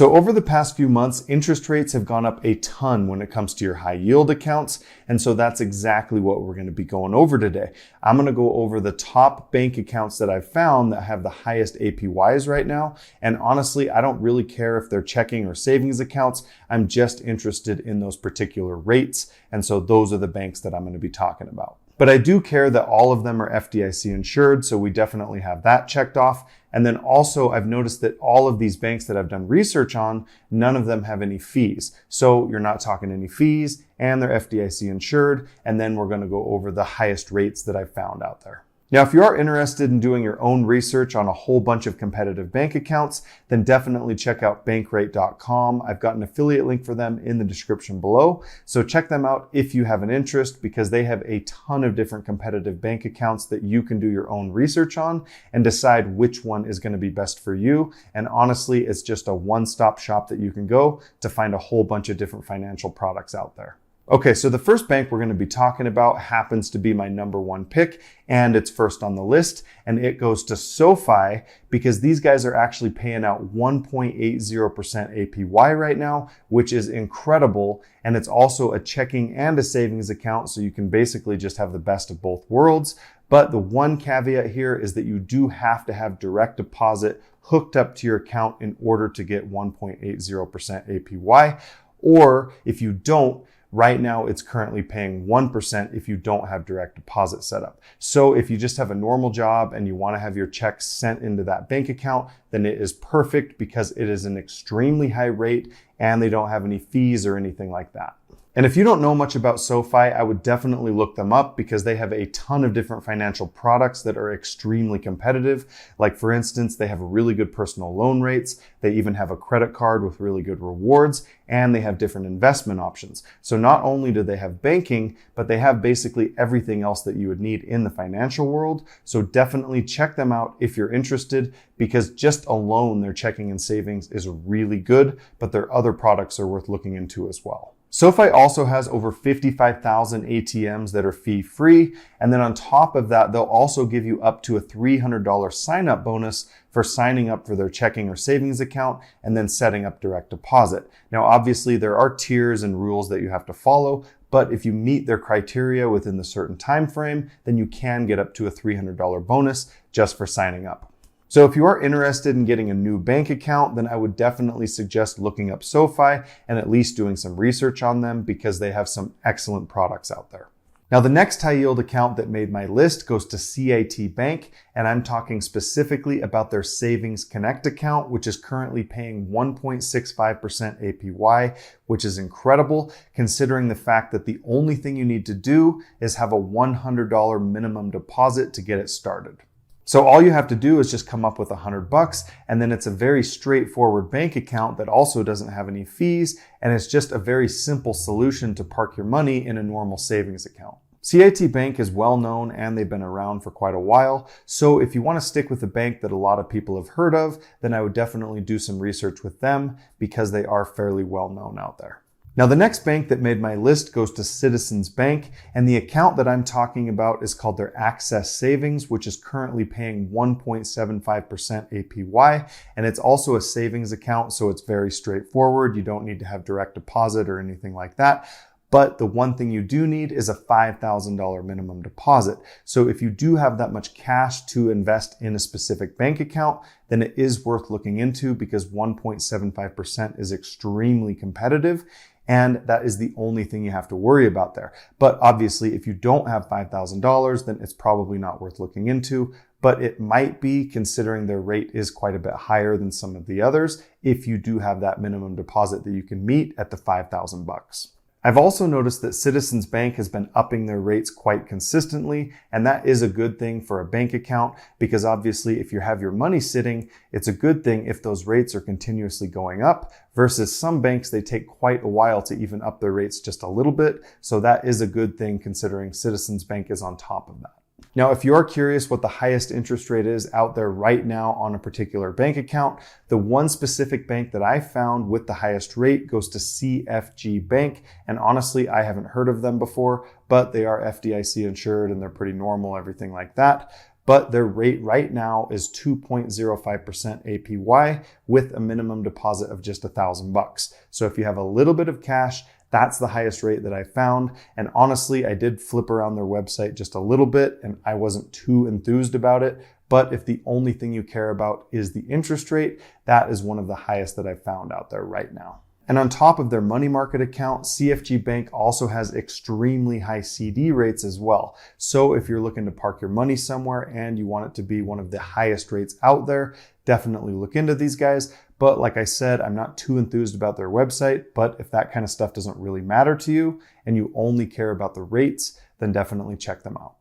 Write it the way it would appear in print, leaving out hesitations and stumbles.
So over the past few months, interest rates have gone up a ton when it comes to your high yield accounts. And so that's exactly what we're going to be going over today. I'm going to go over the top bank accounts that I've found that have the highest APYs right now. And honestly, I don't really care if they're checking or savings accounts. I'm just interested in those particular rates. And so those are the banks that I'm going to be talking about. But I do care that all of them are FDIC insured, so we definitely have that checked off. And then also I've noticed that all of these banks that I've done research on, none of them have any fees. So you're not talking any fees and they're FDIC insured. And then we're going to go over the highest rates that I've found out there. Now, if you are interested in doing your own research on a whole bunch of competitive bank accounts, then definitely check out bankrate.com. I've got an affiliate link for them in the description below. So check them out if you have an interest, because they have a ton of different competitive bank accounts that you can do your own research on and decide which one is going to be best for you. And honestly, it's just a one-stop shop that you can go to find a whole bunch of different financial products out there. Okay, so the first bank we're going to be talking about happens to be my number one pick, and it's first on the list, and it goes to SoFi because these guys are actually paying out 1.80% APY right now, which is incredible. And it's also a checking and a savings account, so you can basically just have the best of both worlds. But the one caveat here is that you do have to have direct deposit hooked up to your account in order to get 1.80% APY. Or if you don't, right now, it's currently paying 1% if you don't have direct deposit set up. So if you just have a normal job and you want to have your checks sent into that bank account, then it is perfect because it is an extremely high rate and they don't have any fees or anything like that. And if you don't know much about SoFi, I would definitely look them up because they have a ton of different financial products that are extremely competitive. Like for instance, they have really good personal loan rates. They even have a credit card with really good rewards, and they have different investment options. So not only do they have banking, but they have basically everything else that you would need in the financial world. So definitely check them out if you're interested, because just alone their checking and savings is really good, but their other products are worth looking into as well. SoFi also has over 55,000 ATMs that are fee-free. And then on top of that, they'll also give you up to a $300 sign-up bonus for signing up for their checking or savings account and then setting up direct deposit. Now, obviously, there are tiers and rules that you have to follow, but if you meet their criteria within the certain time frame, then you can get up to a $300 bonus just for signing up. So if you are interested in getting a new bank account, then I would definitely suggest looking up SoFi and at least doing some research on them because they have some excellent products out there. Now, the next high yield account that made my list goes to CIT Bank, and I'm talking specifically about their Savings Connect account, which is currently paying 1.65% APY, which is incredible considering the fact that the only thing you need to do is have a $100 minimum deposit to get it started. So all you have to do is just come up with $100, and then it's a very straightforward bank account that also doesn't have any fees, and it's just a very simple solution to park your money in a normal savings account. CIT Bank is well known and they've been around for quite a while. So if you want to stick with a bank that a lot of people have heard of, then I would definitely do some research with them because they are fairly well known out there. Now, the next bank that made my list goes to Citizens Bank, and the account that I'm talking about is called their Access Savings, which is currently paying 1.75% APY, and it's also a savings account, so it's very straightforward. You don't need to have direct deposit or anything like that. But the one thing you do need is a $5,000 minimum deposit. So if you do have that much cash to invest in a specific bank account, then it is worth looking into because 1.75% is extremely competitive. And that is the only thing you have to worry about there. But obviously, if you don't have $5,000, then it's probably not worth looking into. But it might be, considering their rate is quite a bit higher than some of the others, if you do have that minimum deposit that you can meet at the $5,000. I've also noticed that Citizens Bank has been upping their rates quite consistently, and that is a good thing for a bank account because obviously if you have your money sitting, it's a good thing if those rates are continuously going up versus some banks, they take quite a while to even up their rates just a little bit. So that is a good thing considering Citizens Bank is on top of that. Now, if you are curious what the highest interest rate is out there right now on a particular bank account, the one specific bank that I found with the highest rate goes to CFG Bank. And honestly, I haven't heard of them before, but they are FDIC insured and they're pretty normal, everything like that. but their rate right now is 2.05% APY with a minimum deposit of just $1,000. So if you have a little bit of cash, that's the highest rate that I found. And honestly, I did flip around their website just a little bit and I wasn't too enthused about it. But if the only thing you care about is the interest rate, that is one of the highest that I've found out there right now. And on top of their money market account, CFG Bank also has extremely high CD rates as well. So if you're looking to park your money somewhere and you want it to be one of the highest rates out there, definitely look into these guys. But like I said, I'm not too enthused about their website, but if that kind of stuff doesn't really matter to you and you only care about the rates, then definitely check them out.